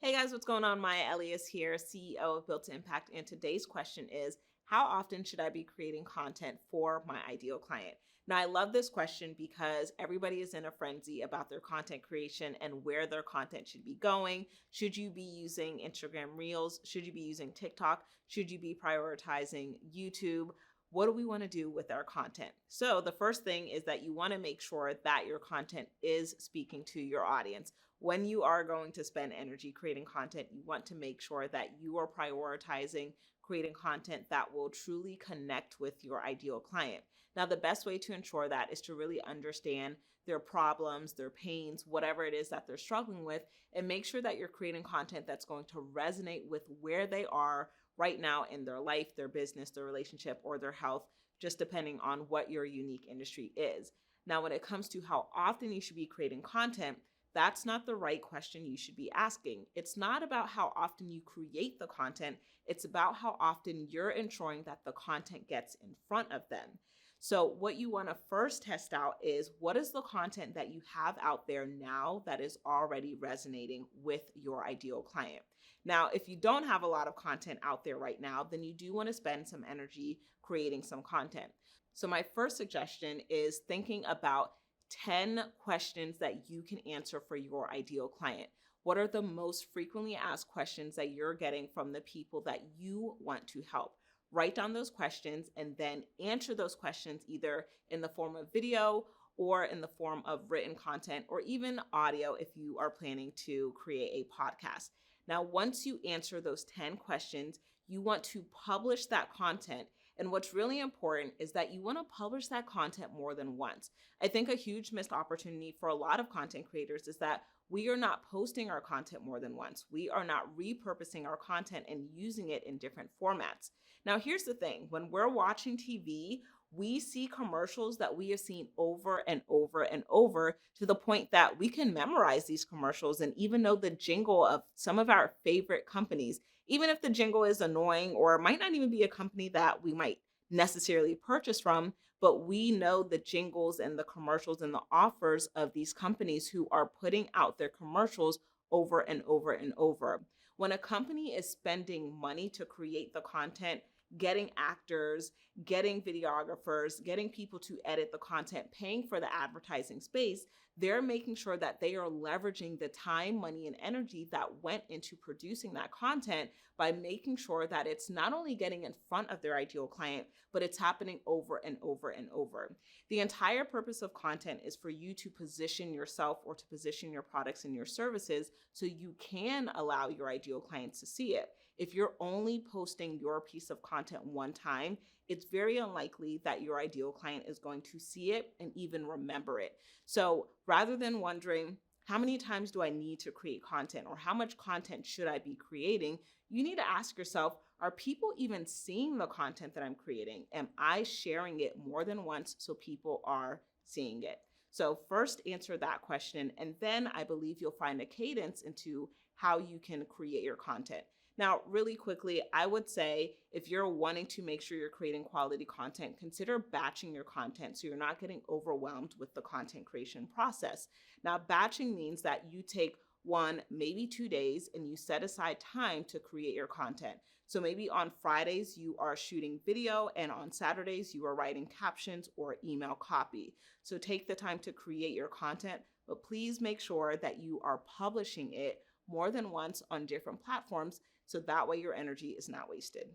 Hey guys, what's going on? Maya Elious here, CEO of Built to Impact, and today's question is, how often should I be creating content for my ideal client? Now, I love this question because everybody is in a frenzy about their content creation and where their content should be going. Should you be using Instagram Reels? Should you be using TikTok? Should you be prioritizing YouTube? What do we want to do with our content? So, the first thing is that you want to make sure that your content is speaking to your audience. When you are going to spend energy creating content, you want to make sure that you are prioritizing creating content that will truly connect with your ideal client. Now, the best way to ensure that is to really understand their problems, their pains, whatever it is that they're struggling with, and make sure that you're creating content that's going to resonate with where they are right now in their life, their business, their relationship, or their health, just depending on what your unique industry is. Now, when it comes to how often you should be creating content, that's not the right question you should be asking. It's not about how often you create the content. It's about how often you're ensuring that the content gets in front of them. So what you want to first test out is, what is the content that you have out there now that is already resonating with your ideal client? Now, if you don't have a lot of content out there right now, then you do want to spend some energy creating some content. So my first suggestion is thinking about 10 questions that you can answer for your ideal client. What are the most frequently asked questions that you're getting from the people that you want to help? Write down those questions and then answer those questions either in the form of video or in the form of written content, or even audio if you are planning to create a podcast. Now, once you answer those 10 questions, you want to publish that content. And what's really important is that you want to publish that content more than once. I think a huge missed opportunity for a lot of content creators is that we are not posting our content more than once. We are not repurposing our content and using it in different formats. Now, here's the thing. When we're watching TV, we see commercials that we have seen over and over and over, to the point that we can memorize these commercials and even know the jingle of some of our favorite companies, even if the jingle is annoying or might not even be a company that we might necessarily purchase from, but we know the jingles and the commercials and the offers of these companies who are putting out their commercials over and over and over. When a company is spending money to create the content, getting actors, getting videographers, getting people to edit the content, paying for the advertising space, they're making sure that they are leveraging the time, money, and energy that went into producing that content by making sure that it's not only getting in front of their ideal client, but it's happening over and over and over. The entire purpose of content is for you to position yourself or to position your products and your services so you can allow your ideal clients to see it. If you're only posting your piece of content one time, it's very unlikely that your ideal client is going to see it and even remember it. So rather than wondering, how many times do I need to create content, or how much content should I be creating, you need to ask yourself, are people even seeing the content that I'm creating? Am I sharing it more than once so people are seeing it? So first answer that question, and then I believe you'll find a cadence into how you can create your content. Now, really quickly, I would say if you're wanting to make sure you're creating quality content, consider batching your content so you're not getting overwhelmed with the content creation process. Now, batching means that you take 1, maybe 2 days and you set aside time to create your content. So maybe on Fridays you are shooting video and on Saturdays you are writing captions or email copy. So take the time to create your content, but please make sure that you are publishing it more than once on different platforms, so that way your energy is not wasted.